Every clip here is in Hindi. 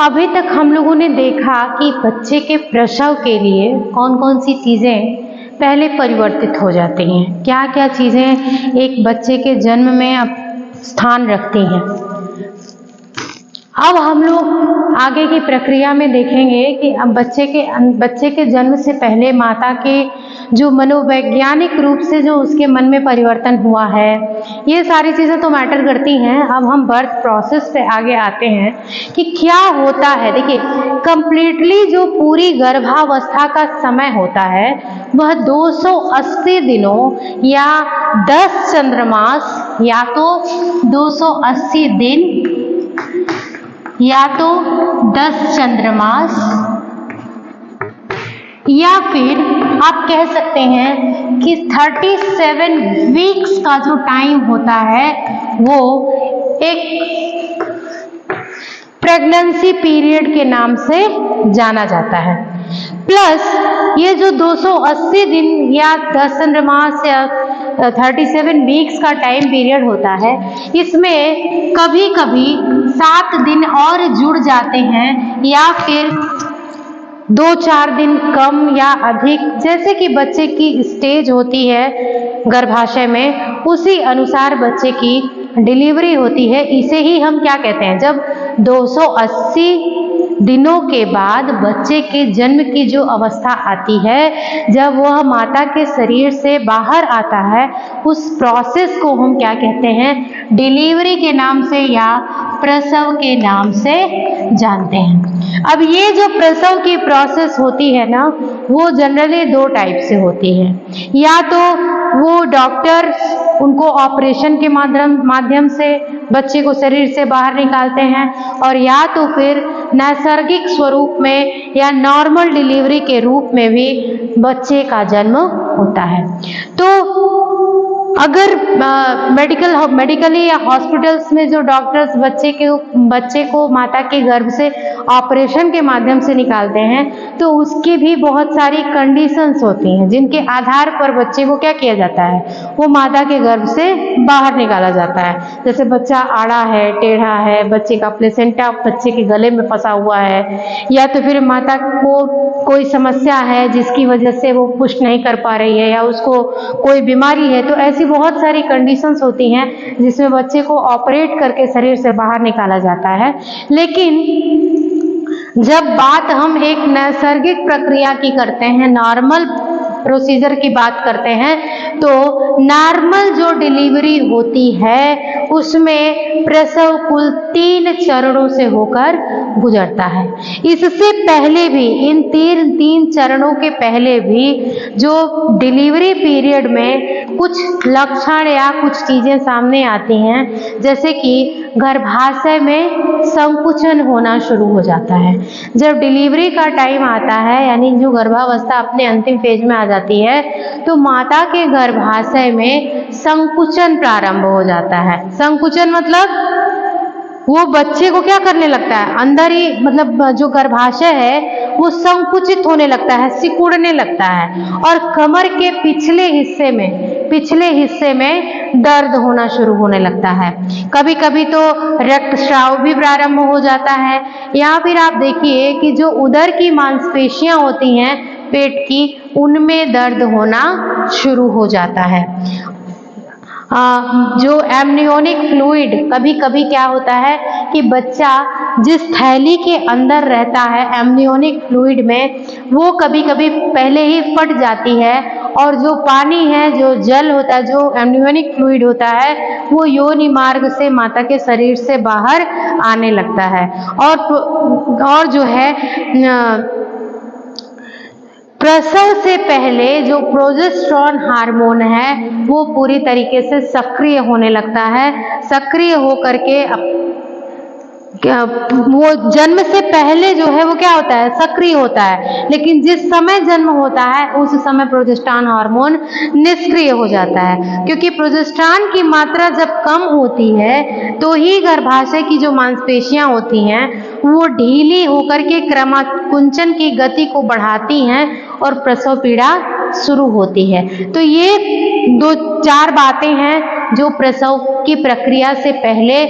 अभी तक हम लोगों ने देखा कि बच्चे के प्रसव के लिए कौन कौन सी चीज़ें पहले परिवर्तित हो जाती हैं, क्या क्या चीज़ें एक बच्चे के जन्म में स्थान रखती हैं। अब हम लोग आगे की प्रक्रिया में देखेंगे कि अब बच्चे के जन्म से पहले माता के जो मनोवैज्ञानिक रूप से जो उसके मन में परिवर्तन हुआ है, ये सारी चीज़ें तो मैटर करती हैं। अब हम बर्थ प्रोसेस पे आगे आते हैं कि क्या होता है। देखिए, कंप्लीटली जो पूरी गर्भावस्था का समय होता है वह 280 दिनों या 10 चंद्रमास, या तो 280 दिन या तो 10 चंद्रमास, या फिर आप कह सकते हैं कि 37 वीक्स का जो टाइम होता है वो एक प्रेगनेंसी पीरियड के नाम से जाना जाता है। प्लस ये जो 280 दिन या 10 चंद्रमास या 37 वीक्स का टाइम पीरियड होता है, इसमें कभी कभी 7 दिन और जुड़ जाते हैं, या फिर 2-4 दिन कम या अधिक, जैसे कि बच्चे की स्टेज होती है गर्भाशय में, उसी अनुसार बच्चे की डिलीवरी होती है। इसे ही हम क्या कहते हैं, जब 280 दिनों के बाद बच्चे के जन्म की जो अवस्था आती है, जब वह माता के शरीर से बाहर आता है, उस प्रोसेस को हम क्या कहते हैं, डिलीवरी के नाम से या प्रसव के नाम से जानते हैं। अब ये जो प्रसव की प्रोसेस होती है ना, वो जनरली 2 टाइप से होती है। या तो वो डॉक्टर उनको ऑपरेशन के माध्यम से बच्चे को शरीर से बाहर निकालते हैं, और या तो फिर नैसर्गिक स्वरूप में या नॉर्मल डिलीवरी के रूप में भी बच्चे का जन्म होता है। तो अगर मेडिकली या हॉस्पिटल्स में जो डॉक्टर्स बच्चे को माता के गर्भ से ऑपरेशन के माध्यम से निकालते हैं, तो उसकी भी बहुत सारी कंडीशंस होती हैं जिनके आधार पर बच्चे को क्या किया जाता है, वो माता के गर्भ से बाहर निकाला जाता है। जैसे बच्चा आड़ा है, टेढ़ा है, बच्चे का प्लेसेंटा बच्चे के गले में फंसा हुआ है, या तो फिर माता को कोई समस्या है जिसकी वजह से वो पुश नहीं कर पा रही है, या उसको कोई बीमारी है। तो ऐसी बहुत सारी कंडीशंस होती हैं जिसमें बच्चे को ऑपरेट करके शरीर से बाहर निकाला जाता है। लेकिन जब बात हम एक नैसर्गिक प्रक्रिया की करते हैं, नॉर्मल प्रोसीजर की बात करते हैं, तो नॉर्मल जो डिलीवरी होती है उसमें प्रसव कुल 3 चरणों से होकर गुजरता है। इससे पहले भी, इन 3 चरणों के पहले भी जो डिलीवरी पीरियड में कुछ लक्षण या कुछ चीज़ें सामने आती हैं, जैसे कि गर्भाशय में संकुचन होना शुरू हो जाता है। जब डिलीवरी का टाइम आता है, यानी जो गर्भावस्था अपने अंतिम फेज में आ जाती है, तो माता के गर्भाशय में संकुचन प्रारंभ हो जाता है। संकुचन मतलब वो बच्चे को क्या करने लगता है, अंदर ही, मतलब जो गर्भाशय है वो संकुचित होने लगता है, सिकुड़ने लगता है, और कमर के पिछले हिस्से में दर्द होना शुरू होने लगता है। कभी कभी तो रक्तस्राव भी प्रारंभ हो जाता है। या फिर आप देखिए कि जो उदर की मांसपेशियां होती हैं पेट की, उनमें दर्द होना शुरू हो जाता है। जो एमनियोनिक फ्लूइड, कभी कभी क्या होता है कि बच्चा जिस थैली के अंदर रहता है एमनियोनिक फ्लूइड में, वो कभी कभी पहले ही फट जाती है, और जो पानी है, जो जल होता है, जो एमनियोनिक फ्लूइड होता है, वो योनि मार्ग से माता के शरीर से बाहर आने लगता है। और जो है, प्रसव से पहले जो प्रोजेस्टेरॉन हार्मोन है वो पूरी तरीके से सक्रिय होने लगता है। सक्रिय होकर के वो जन्म से पहले जो है वो क्या होता है, सक्रिय होता है, लेकिन जिस समय जन्म होता है उस समय प्रोजेस्टेरॉन हार्मोन निष्क्रिय हो जाता है, क्योंकि प्रोजेस्टेरॉन की मात्रा जब कम होती है तो ही गर्भाशय की जो मांसपेशियां होती हैं वो ढीली होकर के क्रमाकुंचन की गति को बढ़ाती हैं और प्रसव पीड़ा शुरू होती है। तो ये 2-4 बातें हैं जो प्रसव की प्रक्रिया से पहले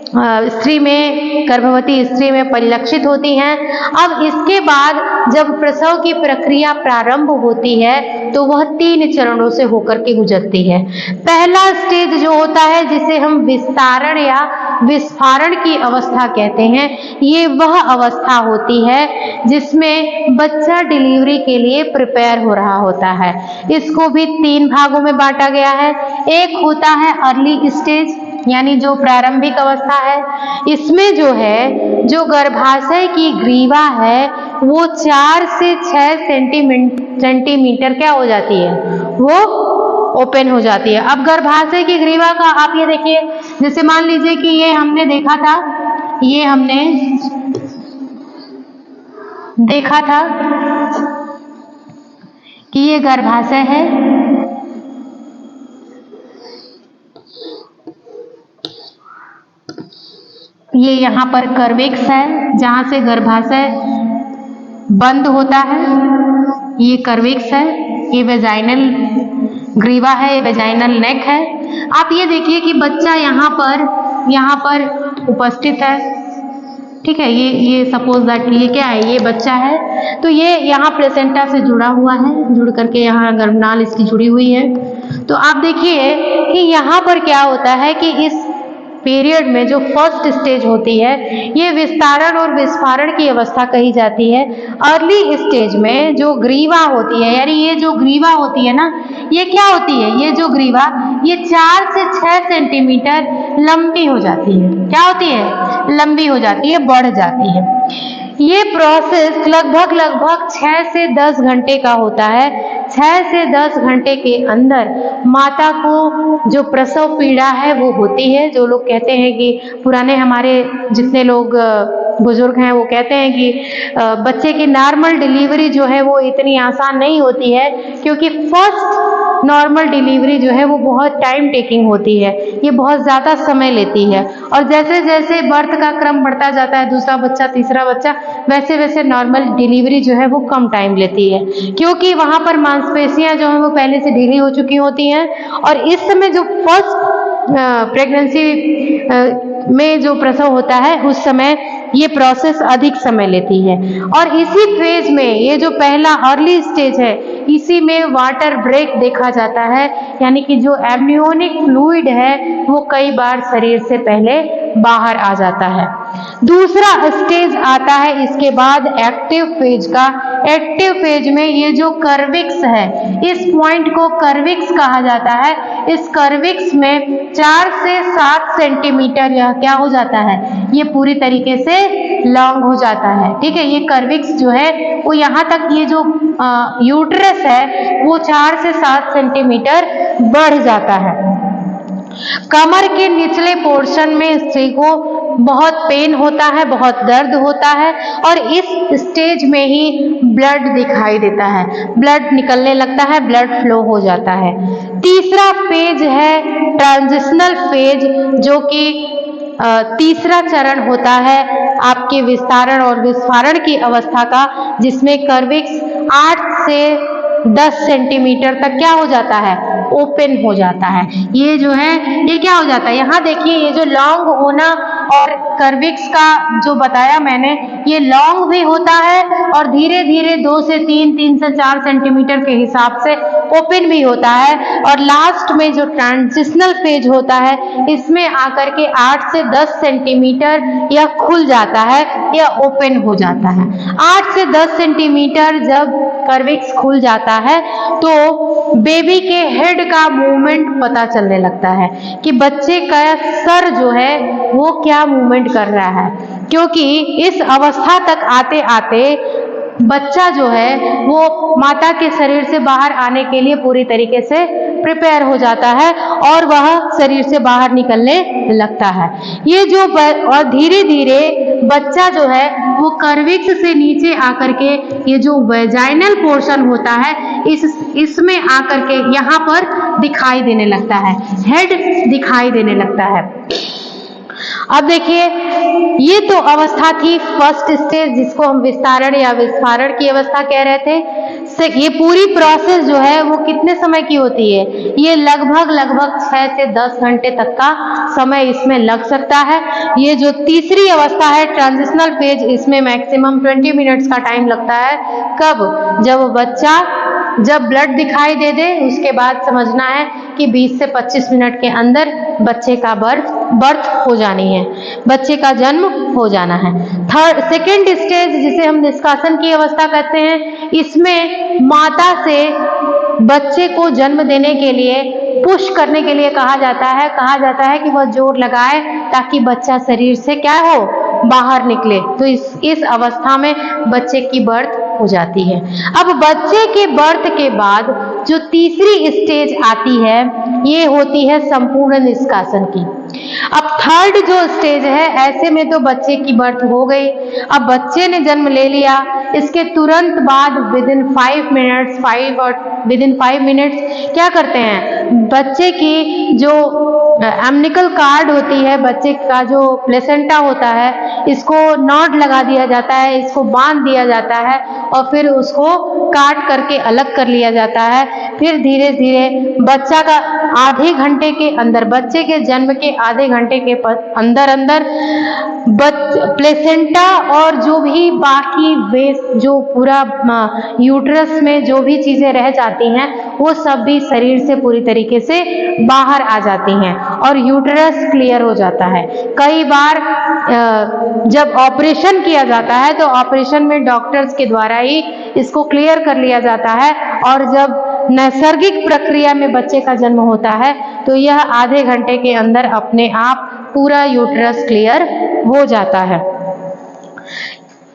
स्त्री में, गर्भवती स्त्री में परिलक्षित होती हैं। अब इसके बाद जब प्रसव की प्रक्रिया प्रारंभ होती है तो वह 3 चरणों से होकर के गुजरती है। पहला स्टेज जो होता है जिसे हम विस्तारण या विस्फारण की अवस्था कहते हैं, ये वह अवस्था होती है जिसमें बच्चा डिलीवरी के लिए प्रिपेयर हो रहा होता है। इसको भी 3 भागों में बांटा गया है। एक होता है अर्ली स्टेज, यानी जो प्रारंभिक अवस्था है। इसमें जो है, जो गर्भाशय की ग्रीवा है वो 4 से 6 सेंटीमीटर क्या हो जाती है, वो ओपन हो जाती है। अब गर्भाशय की ग्रीवा का आप ये देखिए, जैसे मान लीजिए कि ये हमने देखा था, ये हमने देखा था कि ये गर्भाशय है, ये यहाँ पर कर्वेक्स है जहाँ से गर्भाशय बंद होता है, ये कर्वेक्स है, ये वेजाइनल ग्रीवा है, ये वेजाइनल नेक है। आप ये देखिए कि बच्चा यहाँ पर उपस्थित है, ठीक है। ये सपोज दैट ये क्या है, ये बच्चा है, तो ये यहाँ प्लेसेंटा से जुड़ा हुआ है, जुड़ करके यहाँ गर्भनाल इसकी जुड़ी हुई है। तो आप देखिए कि यहाँ पर क्या होता है कि इस पीरियड में जो फर्स्ट स्टेज होती है ये विस्तारण और विस्फारण की अवस्था कही जाती है। अर्ली स्टेज में जो ग्रीवा होती है, यानी ये जो ग्रीवा होती है ना, ये क्या होती है, ये जो ग्रीवा ये 4 से 6 सेंटीमीटर लंबी हो जाती है। क्या होती है, लंबी हो जाती है, बढ़ जाती है। ये प्रोसेस लगभग 6 से 10 घंटे का होता है। 6 से 10 घंटे के अंदर माता को जो प्रसव पीड़ा है वो होती है। जो लोग कहते हैं कि पुराने हमारे जितने लोग बुजुर्ग हैं वो कहते हैं कि बच्चे की नॉर्मल डिलीवरी जो है वो इतनी आसान नहीं होती है, क्योंकि फर्स्ट नॉर्मल डिलीवरी जो है वो बहुत टाइम टेकिंग होती है, ये बहुत ज़्यादा समय लेती है। और जैसे जैसे बर्थ का क्रम बढ़ता जाता है, दूसरा बच्चा, तीसरा बच्चा, वैसे वैसे नॉर्मल डिलीवरी जो है वो कम टाइम लेती है, क्योंकि वहाँ पर मांसपेशियाँ जो हैं वो पहले से ढीली हो चुकी होती हैं। और इस समय जो फर्स्ट प्रेगनेंसी में जो प्रसव होता है उस समय ये प्रोसेस अधिक समय लेती है। और इसी फेज में ये जो पहला अर्ली स्टेज है, इसी में वाटर ब्रेक देखा जाता है, यानी कि जो एमनियोनिक फ्लूइड है वो कई बार शरीर से पहले बाहर आ जाता है। दूसरा स्टेज आता है इसके बाद एक्टिव फेज का। एक्टिव फेज में ये जो कर्विक्स है, इस पॉइंट को कर्विक्स कहा जाता है। इस कर्विक्स में 4 से 7 सेंटीमीटर यह क्या हो जाता है, ये पूरी तरीके से लॉन्ग हो जाता है, ठीक है। ये कर्विक्स जो है वो यहाँ तक, ये जो यूट्रस है वो 4 से 7 सेंटीमीटर बढ़ जाता है। कमर के निचले पोर्शन में स्त्री को बहुत पेन होता है, बहुत दर्द होता है, और इस स्टेज में ही ब्लड दिखाई देता है, ब्लड निकलने लगता है, ब्लड फ्लो हो जाता है। तीसरा फेज है ट्रांजिशनल फेज, जो कि तीसरा चरण होता है आपके विस्तारण और विस्फारण की अवस्था का, जिसमें कर्विक्स 8 से 10 सेंटीमीटर तक क्या हो जाता है, ओपन हो जाता है। ये जो है ये क्या हो जाता है, यहाँ देखिए ये जो लॉन्ग होना और कर्विक्स का जो बताया मैंने, ये लॉन्ग भी होता है और धीरे धीरे 2 से 3, 3 से 4 सेंटीमीटर के हिसाब से ओपन भी होता है। और लास्ट में जो ट्रांजिशनल फेज होता है, इसमें आकर के 8 से 10 सेंटीमीटर यह खुल जाता है, यह ओपन हो जाता है। 8 से 10 सेंटीमीटर जब कर्विक्स खुल जाता है तो बेबी के हेड का मूवमेंट पता चलने लगता है कि बच्चे का सर जो है वो क्या मूवमेंट कर रहा है, क्योंकि इस अवस्था तक आते आते बच्चा जो है वो माता के शरीर से बाहर आने के लिए पूरी तरीके से प्रिपेयर हो जाता है और वह शरीर से बाहर निकलने लगता है। ये जो और धीरे धीरे बच्चा जो है वो कर्विक्स से नीचे आकर के ये जो वेजाइनल पोर्शन होता है इसमें आकर के यहाँ पर दिखाई देने लगता है, हेड दिखाई देने लगता है। अब देखिए ये तो अवस्था थी फर्स्ट स्टेज, जिसको हम विस्तारण या विस्फारण की अवस्था कह रहे थे। ये पूरी प्रोसेस जो है वो कितने समय की होती है? ये लगभग 6 से 10 घंटे तक का समय इसमें लग सकता है। ये जो तीसरी अवस्था है ट्रांजिशनल फेज, इसमें मैक्सिमम 20 मिनट्स का टाइम लगता है। कब? जब ब्लड दिखाई दे दे उसके बाद समझना है कि 20 से 25 मिनट के अंदर बच्चे का बर्थ हो जानी है, बच्चे का जन्म हो जाना है। सेकेंड स्टेज जिसे हम निष्कासन की अवस्था कहते हैं, इसमें माता से बच्चे को जन्म देने के लिए पुश करने के लिए कहा जाता है कि वह जोर लगाए ताकि बच्चा शरीर से क्या हो, बाहर निकले। तो इस अवस्था में बच्चे की बर्थ हो जाती है। अब बच्चे के बर्थ के बाद जो तीसरी स्टेज आती है ये होती है संपूर्ण निष्कासन की। अब थर्ड जो स्टेज है, ऐसे में तो बच्चे की बर्थ हो गई, अब बच्चे ने जन्म ले लिया, इसके तुरंत बाद विदिन 5 मिनट्स क्या करते हैं, बच्चे की जो एम्निकल कार्ड होती है, बच्चे का जो प्लेसेंटा होता है, इसको नॉट लगा दिया जाता है, इसको बांध दिया जाता है और फिर उसको काट करके अलग कर लिया जाता है। फिर धीरे धीरे बच्चा का आधे घंटे के अंदर, बच्चे के जन्म के आधे घंटे के अंदर प्लेसेंटा और जो भी बाकी वेस्ट, जो पूरा यूट्रस में जो भी चीजें रह जाती हैं वो सब भी शरीर से पूरी तरीके से बाहर आ जाती हैं और यूट्रस क्लियर हो जाता है। कई बार जब ऑपरेशन किया जाता है तो ऑपरेशन में डॉक्टर्स के द्वारा ही इसको क्लियर कर लिया जाता है और जब नैसर्गिक प्रक्रिया में बच्चे का जन्म होता है तो यह आधे घंटे के अंदर अपने आप पूरा यूट्रस क्लियर हो जाता है।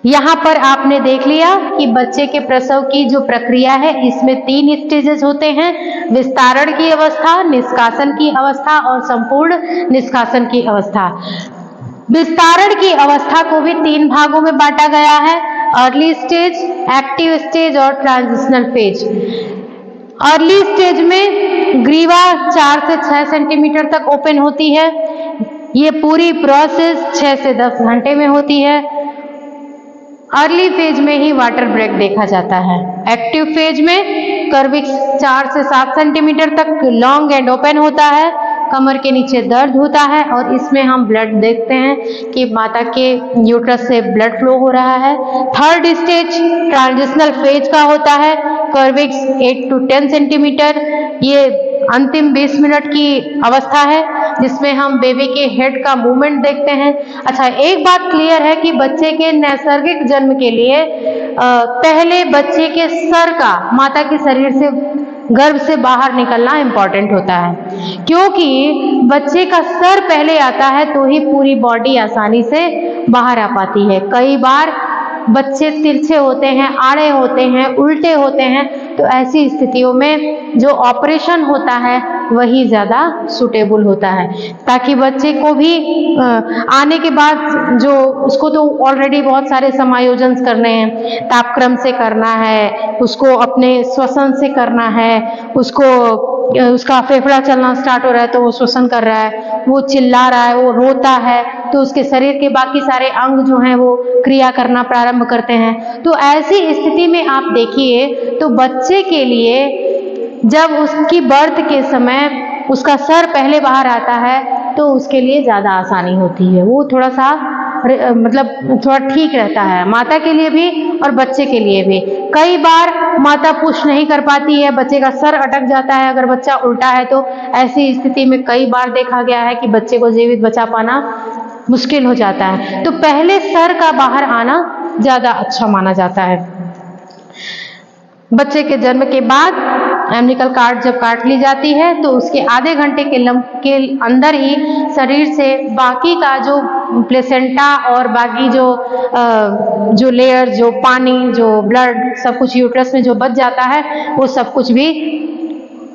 यहाँ पर आपने देख लिया कि बच्चे के प्रसव की जो प्रक्रिया है इसमें 3 स्टेजेस होते हैं, विस्तारण की अवस्था, निष्कासन की अवस्था और संपूर्ण निष्कासन की अवस्था। विस्तारण की अवस्था को भी 3 भागों में बांटा गया है, अर्ली स्टेज, एक्टिव स्टेज और ट्रांजिशनल फेज। अर्ली स्टेज में ग्रीवा 4 से 6 सेंटीमीटर तक ओपन होती है। ये पूरी प्रोसेस 6 से 10 घंटे में होती है। अर्ली फेज में ही वाटर ब्रेक देखा जाता है। एक्टिव फेज में कर्विक्स 4 से 7 सेंटीमीटर तक लॉन्ग एंड ओपन होता है, कमर के नीचे दर्द होता है और इसमें हम ब्लड देखते हैं कि माता के यूट्रस से ब्लड फ्लो हो रहा है। थर्ड स्टेज ट्रांजिशनल फेज का होता है, कर्विक्स 8 to 10 सेंटीमीटर। ये अंतिम 20 मिनट की अवस्था है जिसमें हम बेबी के हेड का मूवमेंट देखते हैं। अच्छा, एक बात क्लियर है कि बच्चे के नैसर्गिक जन्म के लिए पहले बच्चे के सर का माता के शरीर से, गर्भ से बाहर निकलना इंपॉर्टेंट होता है, क्योंकि बच्चे का सर पहले आता है तो ही पूरी बॉडी आसानी से बाहर आ पाती है। कई बार बच्चे तिरछे होते हैं, आड़े होते हैं, उल्टे होते हैं, तो ऐसी स्थितियों में जो ऑपरेशन होता है वही ज़्यादा सूटेबल होता है, ताकि बच्चे को भी आने के बाद जो उसको तो ऑलरेडी बहुत सारे समायोजन करने हैं, तापक्रम से करना है, उसको अपने श्वसन से करना है, उसका फेफड़ा चलना स्टार्ट हो रहा है तो वो श्वसन कर रहा है, वो चिल्ला रहा है, वो रोता है, तो उसके शरीर के बाकी सारे अंग जो हैं वो क्रिया करना प्रारंभ करते हैं। तो ऐसी स्थिति में आप देखिए तो बच्चे के लिए जब उसकी बर्थ के समय उसका सर पहले बाहर आता है तो उसके लिए ज़्यादा आसानी होती है, वो थोड़ा सा थोड़ा ठीक रहता है, माता के लिए भी और बच्चे के लिए भी। कई बार माता पुश नहीं कर पाती है, बच्चे का सर अटक जाता है, अगर बच्चा उल्टा है तो ऐसी स्थिति में कई बार देखा गया है कि बच्चे को जीवित बचा पाना मुश्किल हो जाता है। तो पहले सर का बाहर आना ज़्यादा अच्छा माना जाता है। बच्चे के जन्म के बाद एम्निकल कार्ड जब काट ली जाती है तो उसके आधे घंटे के अंदर ही शरीर से बाकी का जो प्लेसेंटा और बाकी जो लेयर, जो पानी, जो ब्लड, सब कुछ यूट्रस में जो बच जाता है वो सब कुछ भी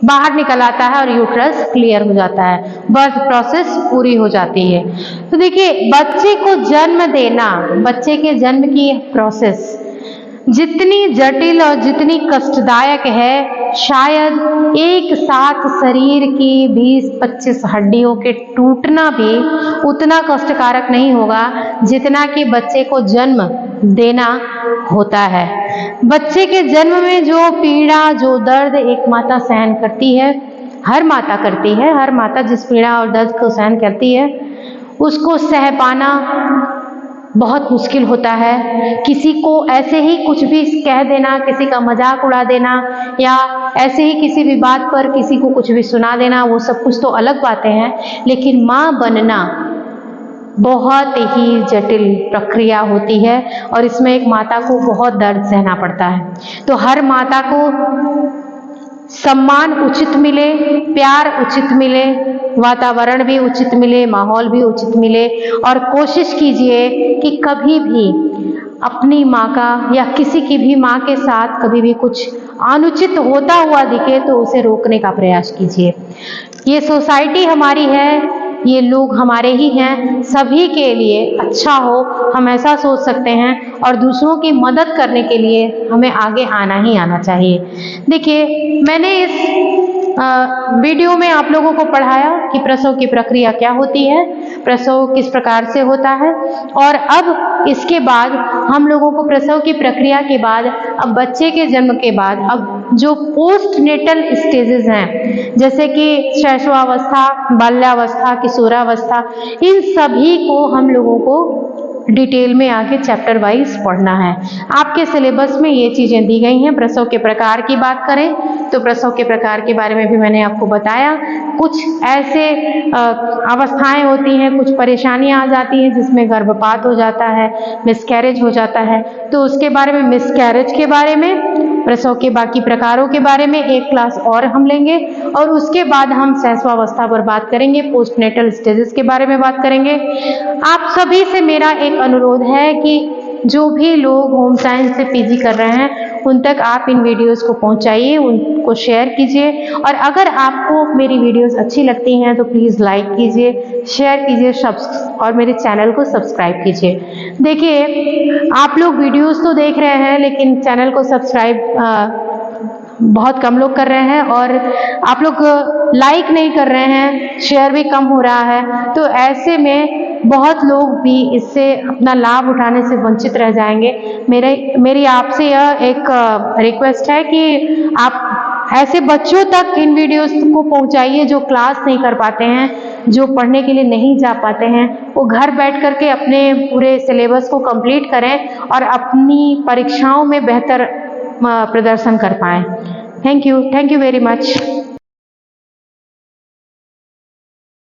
बाहर निकल आता है और यूट्रस क्लियर हो जाता है, बर्थ प्रोसेस पूरी हो जाती है। तो देखिए, बच्चे को जन्म देना, बच्चे के जन्म की प्रोसेस जितनी जटिल और जितनी कष्टदायक है, शायद एक साथ शरीर की 20-25 हड्डियों के टूटना भी उतना कष्टकारक नहीं होगा जितना कि बच्चे को जन्म देना होता है। बच्चे के जन्म में जो पीड़ा, जो दर्द एक माता सहन करती है, हर माता करती है, हर माता जिस पीड़ा और दर्द को सहन करती है उसको सह पाना बहुत मुश्किल होता है। किसी को ऐसे ही कुछ भी कह देना, किसी का मजाक उड़ा देना या ऐसे ही किसी भी बात पर किसी को कुछ भी सुना देना, वो सब कुछ तो अलग बातें हैं, लेकिन माँ बनना बहुत ही जटिल प्रक्रिया होती है और इसमें एक माता को बहुत दर्द सहना पड़ता है। तो हर माता को सम्मान उचित मिले, प्यार उचित मिले, वातावरण भी उचित मिले, माहौल भी उचित मिले और कोशिश कीजिए कि कभी भी अपनी माँ का या किसी की भी माँ के साथ कभी भी कुछ अनुचित होता हुआ दिखे तो उसे रोकने का प्रयास कीजिए। ये सोसाइटी हमारी है, ये लोग हमारे ही हैं, सभी के लिए अच्छा हो हम ऐसा सोच सकते हैं और दूसरों की मदद करने के लिए हमें आगे आना ही आना चाहिए। देखिए, मैंने इस वीडियो में आप लोगों को पढ़ाया कि प्रसव की प्रक्रिया क्या होती है, प्रसव किस प्रकार से होता है और अब इसके बाद हम लोगों को प्रसव की प्रक्रिया के बाद, अब बच्चे के जन्म के बाद, अब जो पोस्ट नेटल स्टेजेस हैं जैसे कि शैशवावस्था, बाल्यावस्था, किशोरावस्था, इन सभी को हम लोगों को डिटेल में आगे चैप्टर वाइज पढ़ना है। आपके सिलेबस में ये चीज़ें दी गई हैं। प्रसव के प्रकार की बात करें तो प्रसव के प्रकार के बारे में भी मैंने आपको बताया। कुछ ऐसे अवस्थाएं होती हैं, कुछ परेशानियां आ जाती हैं जिसमें गर्भपात हो जाता है, मिसकैरेज हो जाता है, तो उसके बारे में, मिसकैरेज के बारे में, प्रसव के बाकी प्रकारों के बारे में एक क्लास और हम लेंगे और उसके बाद हम शैशवावस्था पर बात करेंगे, पोस्टनेटल स्टेजेस के बारे में बात करेंगे। आप सभी से मेरा एक अनुरोध है कि जो भी लोग होम साइंस से पीजी कर रहे हैं उन तक आप इन वीडियोस को पहुंचाइए, उनको शेयर कीजिए और अगर आपको मेरी वीडियोस अच्छी लगती हैं तो प्लीज़ लाइक कीजिए, शेयर कीजिए और मेरे चैनल को सब्सक्राइब कीजिए। देखिए, आप लोग वीडियोस तो देख रहे हैं लेकिन चैनल को सब्सक्राइब बहुत कम लोग कर रहे हैं और आप लोग लाइक नहीं कर रहे हैं, शेयर भी कम हो रहा है, तो ऐसे में बहुत लोग भी इससे अपना लाभ उठाने से वंचित रह जाएंगे। मेरी आपसे यह एक रिक्वेस्ट है कि आप ऐसे बच्चों तक इन वीडियोस को पहुंचाइए जो क्लास नहीं कर पाते हैं, जो पढ़ने के लिए नहीं जा पाते हैं, वो घर बैठ करके अपने पूरे सिलेबस को कंप्लीट करें और अपनी परीक्षाओं में बेहतर प्रदर्शन कर पाएं। Thank you very much.